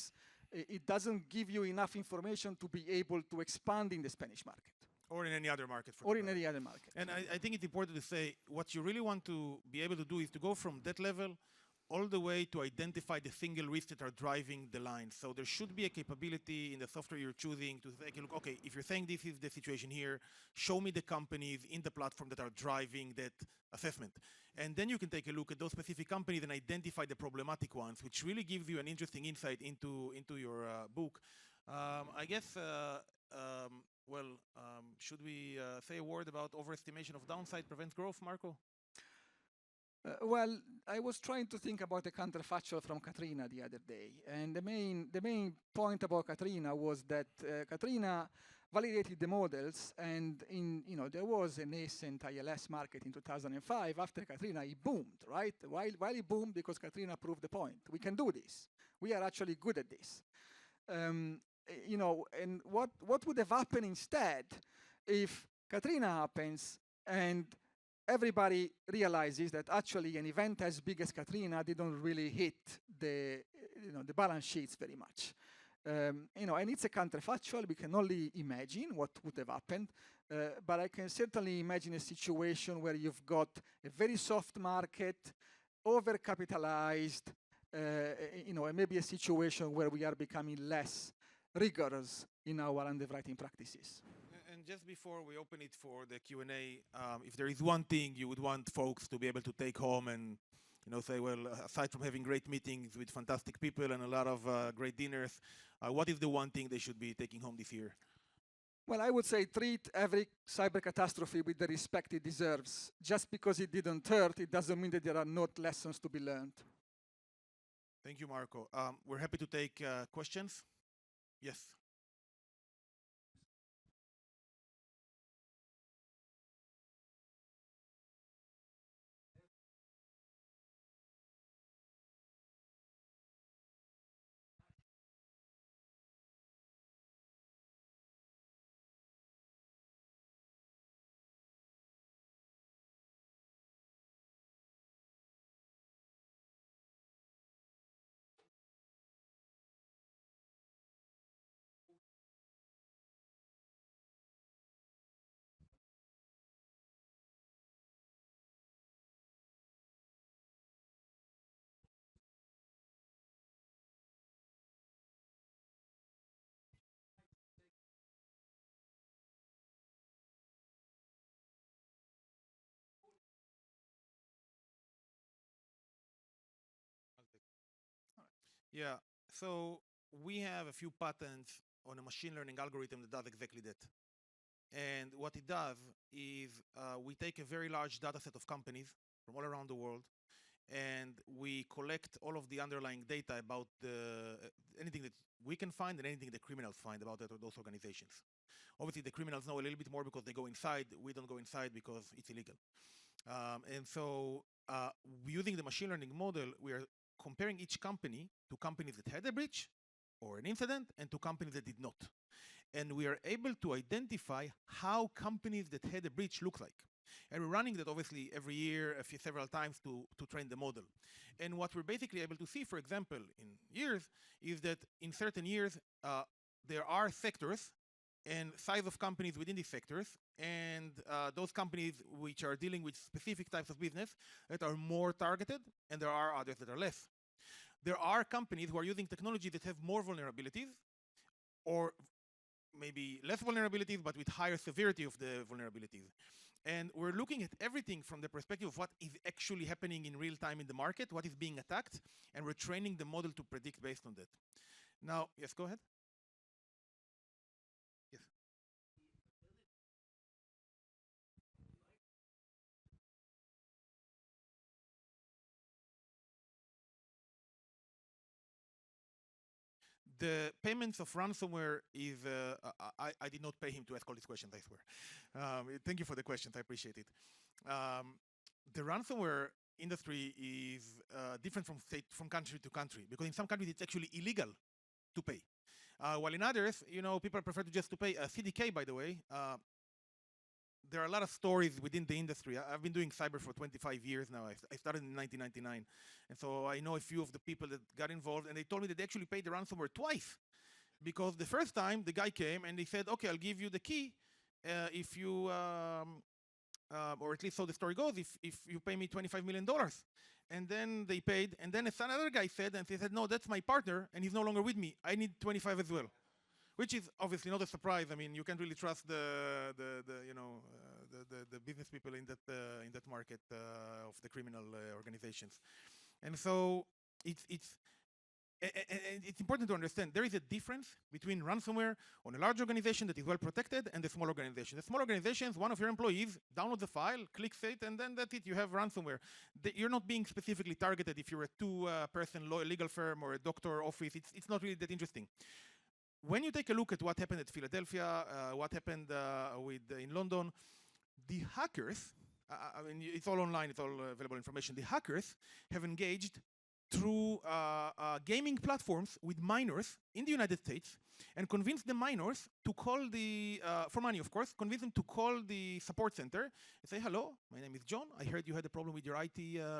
it doesn't give you enough information to be able to expand in the Spanish market. Or in any other market. Or in any other market. And I think it's important to say, what you really want to be able to do is to go from that level all the way to identify the single risks that are driving the line. So there should be a capability in the software you're choosing to say, look, okay, if you're saying this is the situation here, show me the companies in the platform that are driving that assessment. And then you can take a look at those specific companies and identify the problematic ones, which really gives you an interesting insight into your book. I guess, should we say a word about overestimation of downside prevents growth, Marco? Well, I was trying to think about a counterfactual from Katrina the other day, and the main point about Katrina was that Katrina validated the models, and there was a nascent ILS market in 2005. After Katrina, it boomed, right? Why it boomed? Because Katrina proved the point. We can do this. We are actually good at this. And what would have happened instead if Katrina happens and everybody realizes that actually an event as big as Katrina didn't really hit the balance sheets very much. And it's a counterfactual. We can only imagine what would have happened, but I can certainly imagine a situation where you've got a very soft market, overcapitalized, and maybe a situation where we are becoming less rigorous in our underwriting practices. And just before we open it for the Q&A, if there is one thing you would want folks to be able to take home and say, well, aside from having great meetings with fantastic people and a lot of great dinners, what is the one thing they should be taking home this year? Well, I would say treat every cyber catastrophe with the respect it deserves. Just because it didn't hurt, it doesn't mean that there are not lessons to be learned. Thank you, Marco. We're happy to take questions. Yes. Yeah, so we have a few patents on a machine learning algorithm that does exactly that. And what it does is we take a very large data set of companies from all around the world, and we collect all of the underlying data about anything that we can find and anything the criminals find about those organizations. Obviously, the criminals know a little bit more because they go inside. We don't go inside because it's illegal. And so using the machine learning model, we are comparing each company to companies that had a breach or an incident and to companies that did not. And we are able to identify how companies that had a breach look like. And we're running that obviously every year, several times to train the model. And what we're basically able to see, for example, in years, is that in certain years, there are sectors and size of companies within these sectors, and those companies which are dealing with specific types of business that are more targeted, and there are others that are less. There are companies who are using technology that have more vulnerabilities, or maybe less vulnerabilities, but with higher severity of the vulnerabilities. And we're looking at everything from the perspective of what is actually happening in real time in the market, what is being attacked, and we're training the model to predict based on that. Now, yes, go ahead. Yes. the payments of ransomware is, I did not pay him to ask all these questions, I swear. Thank you for the questions, I appreciate it. The ransomware industry is different from country to country, because in some countries it's actually illegal to pay. While in others, people prefer to just to pay. CDK, by the way, there are a lot of stories within the industry. I've been doing cyber for 25 years now. I started in 1999. And so I know a few of the people that got involved, and they told me that they actually paid the ransomware twice. Because the first time, the guy came and they said, okay, I'll give you the key if you, or at least so the story goes, if you pay me $25 million. And then they paid, and then another guy said, and he said, no, that's my partner, and he's no longer with me. I need 25 as well. Which is obviously not a surprise. I mean, you can't really trust the business people in that market of the criminal organizations, and so it's important to understand there is a difference between ransomware on a large organization that is well protected and the small organization. The small organizations, one of your employees downloads the file, clicks it, and then that's it. You have ransomware. You're not being specifically targeted if you're a two-person legal firm or a doctor office. It's not really that interesting. When you take a look at what happened at Philadelphia, what happened in London, the hackers, I mean, it's all online, it's all available information. The hackers have engaged through gaming platforms with minors in the United States and convinced the minors to call for money, of course, convince them to call the support center and say, hello, my name is John. I heard you had a problem with your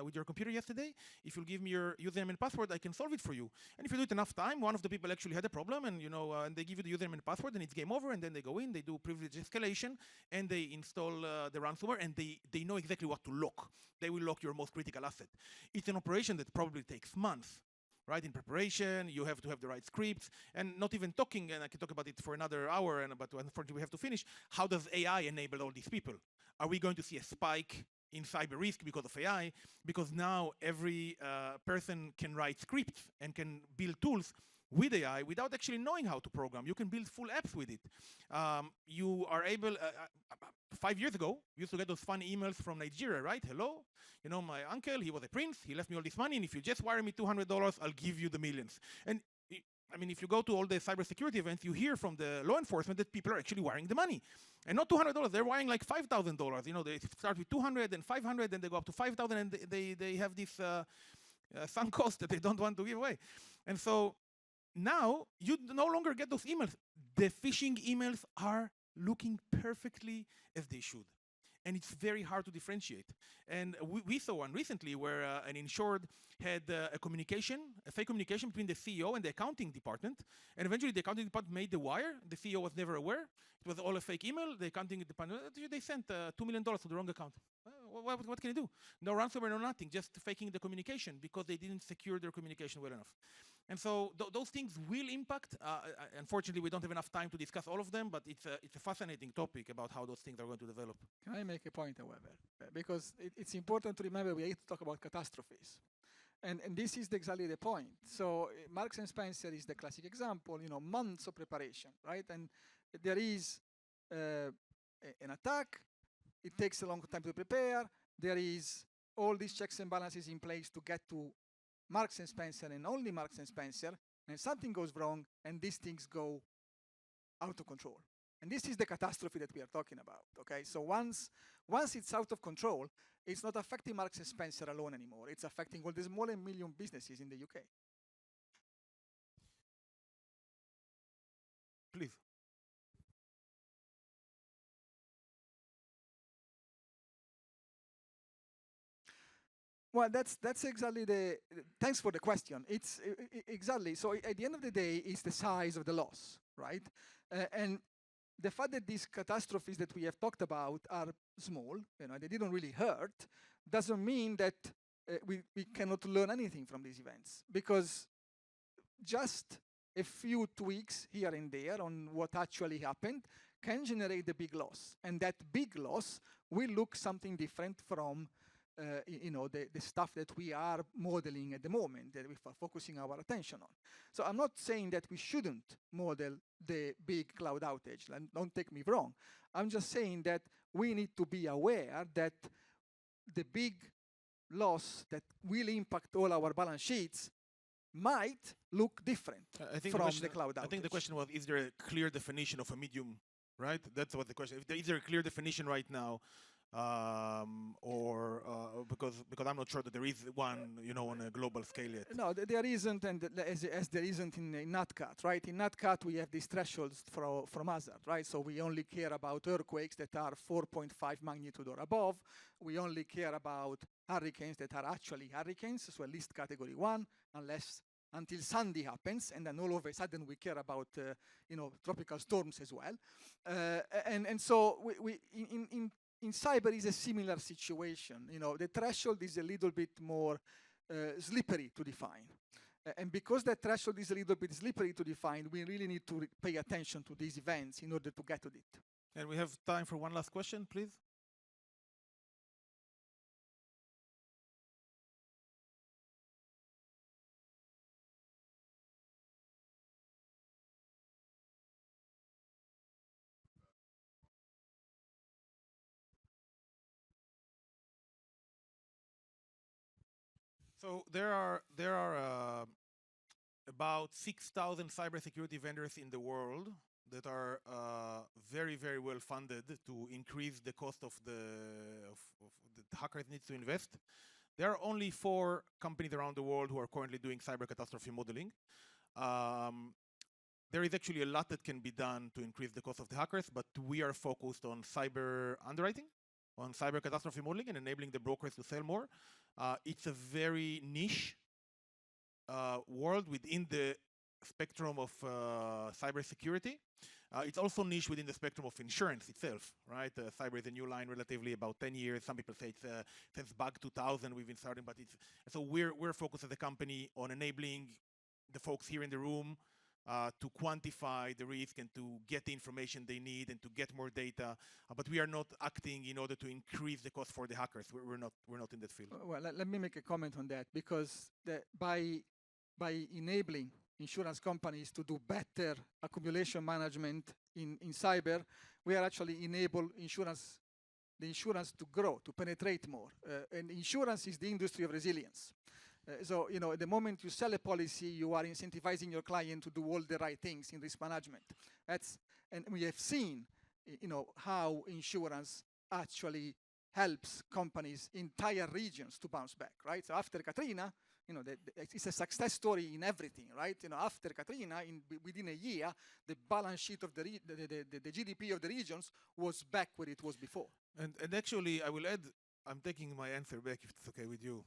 with your computer yesterday. If you'll give me your username and password, I can solve it for you. And if you do it enough time, one of the people actually had a problem, and and they give you the username and password, and it's game over, and then they go in, they do privilege escalation, and they install the ransomware, and they know exactly what to lock. They will lock your most critical asset. It's an operation that probably takes months. Right, in preparation, you have to have the right scripts, and not even talking, and I can talk about it for another hour, but unfortunately we have to finish. How does AI enable all these people? Are we going to see a spike in cyber risk because of AI? Because now every person can write scripts and can build tools with AI without actually knowing how to program. You can build full apps with it. You are able, 5 years ago, you used to get those fun emails from Nigeria, right? Hello, my uncle, he was a prince, he left me all this money, and if you just wire me $200, I'll give you the millions. And I mean, if you go to all the cybersecurity events, you hear from the law enforcement that people are actually wiring the money. And not $200, they're wiring like $5,000. They start with 200 and 500, and they go up to 5,000, and they have this sunk cost that they don't want to give away. And so now you no longer get those emails. The phishing emails are looking perfectly as they should. And it's very hard to differentiate. And we saw one recently where an insured had a fake communication between the CEO and the accounting department. And eventually the accounting department made the wire. The CEO was never aware. It was all a fake email. The accounting department, they sent $2 million to the wrong account. What can you do? No ransomware, no nothing, just faking the communication because they didn't secure their communication well enough. And so those things will impact. Unfortunately, we don't have enough time to discuss all of them, but it's a fascinating topic about how those things are going to develop. Can I make a point, however? Because it's important to remember we need to talk about catastrophes. And this is exactly the point. So Marks and Spencer is the classic example, months of preparation, right? And there is an attack. It takes a long time to prepare. There is all these checks and balances in place to get to Marks and Spencer and only Marks and Spencer, and something goes wrong, and these things go out of control. And this is the catastrophe that we are talking about, okay? So once it's out of control, it's not affecting Marks and Spencer alone anymore. It's affecting all the small and medium businesses in the UK. Please. Well, that's exactly thanks for the question. It's exactly, so at the end of the day, it's the size of the loss, right? And the fact that these catastrophes that we have talked about are small, they didn't really hurt, doesn't mean that we cannot learn anything from these events, because just a few tweaks here and there on what actually happened can generate the big loss. And that big loss will look something different from the stuff that we are modeling at the moment, that we are focusing our attention on. So I'm not saying that we shouldn't model the big cloud outage, and don't take me wrong. I'm just saying that we need to be aware that the big loss that will impact all our balance sheets might look different from the cloud outage. I think the question was, is there a clear definition of a medium, right? That's what the question. Is there a clear definition right now, because I'm not sure that there is one, on a global scale yet. No, there isn't, and as there isn't in NatCat, right? In NatCat, we have these thresholds from hazard, right? So we only care about earthquakes that are 4.5 magnitude or above. We only care about hurricanes that are actually hurricanes, so at least category 1, until Sandy happens, and then all of a sudden we care about tropical storms as well. And so in cyber is a similar situation. The threshold is a little bit more slippery to define. And because that threshold is a little bit slippery to define, we really need to pay attention to these events in order to get to it. And we have time for one last question, please. So there are about 6,000 cybersecurity vendors in the world that are very, very well funded to increase the cost of the hackers need to invest. There are only 4 companies around the world who are currently doing cyber catastrophe modeling. There is actually a lot that can be done to increase the cost of the hackers, but we are focused on cyber underwriting, on cyber catastrophe modeling, and enabling the brokers to sell more. It's a very niche world within the spectrum of cybersecurity. It's also niche within the spectrum of insurance itself, right? Cyber is a new line, relatively about 10 years. Some people say it's since bug 2000 we've been starting, but so we're focused as a company on enabling the folks here in the room to quantify the risk and to get the information they need and to get more data, but we are not acting in order to increase the cost for the hackers. We're not in that field. Well, let me make a comment on that, because by enabling insurance companies to do better accumulation management in cyber, we are actually enable the insurance to grow, to penetrate more. And insurance is the industry of resilience. So, the moment you sell a policy, you are incentivizing your client to do all the right things in risk management. And we have seen, how insurance actually helps companies, entire regions, to bounce back, right? So after Katrina, it's a success story in everything, right? After Katrina, within a year, the balance sheet of the GDP of the regions was back where it was before. And actually, I will add, I'm taking my answer back if it's okay with you.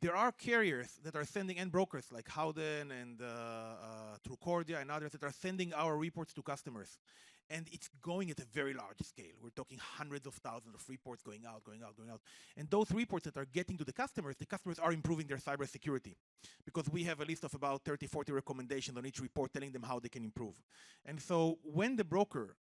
There are carriers that are sending, and brokers like Howden and Trucordia and others that are sending our reports to customers. And it's going at a very large scale. We're talking hundreds of thousands of reports going out. And those reports that are getting to the customers are improving their cybersecurity, because we have a list of about 30, 40 recommendations on each report telling them how they can improve. And so when the broker,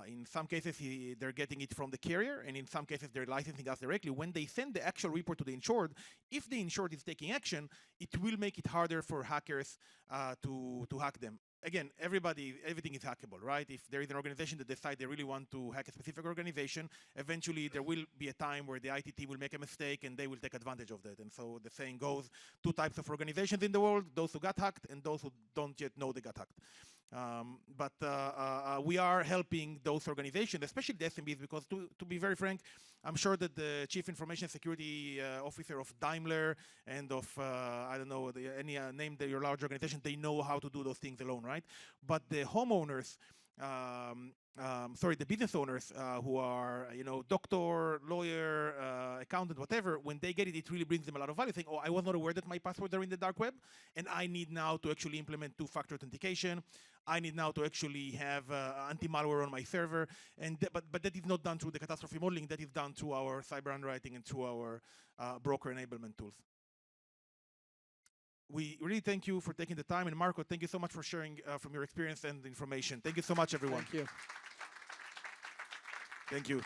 in some cases, they're getting it from the carrier, and in some cases, they're licensing us directly. When they send the actual report to the insured, if the insured is taking action, it will make it harder for hackers to hack them. Again, everything is hackable, right? If there is an organization that decides they really want to hack a specific organization, eventually there will be a time where the ITT will make a mistake and they will take advantage of that. And so the saying goes, 2 types of organizations in the world: those who got hacked and those who don't yet know they got hacked. But we are helping those organizations, especially the SMBs, because to be very frank, I'm sure that the chief information security officer of Daimler and of, I don't know, any name that your large organization, they know how to do those things alone, right? But the homeowners, the business owners who are, doctor, lawyer, accountant, whatever, when they get it, it really brings them a lot of value, saying, oh, I was not aware that my passwords are in the dark web, and I need now to actually implement 2-factor authentication. I need now to actually have anti-malware on my server. But that is not done through the catastrophe modeling. That is done through our cyber underwriting and through our broker enablement tools. We really thank you for taking the time. And Marco, thank you so much for sharing from your experience and information. Thank you so much, everyone. Thank you. Thank you.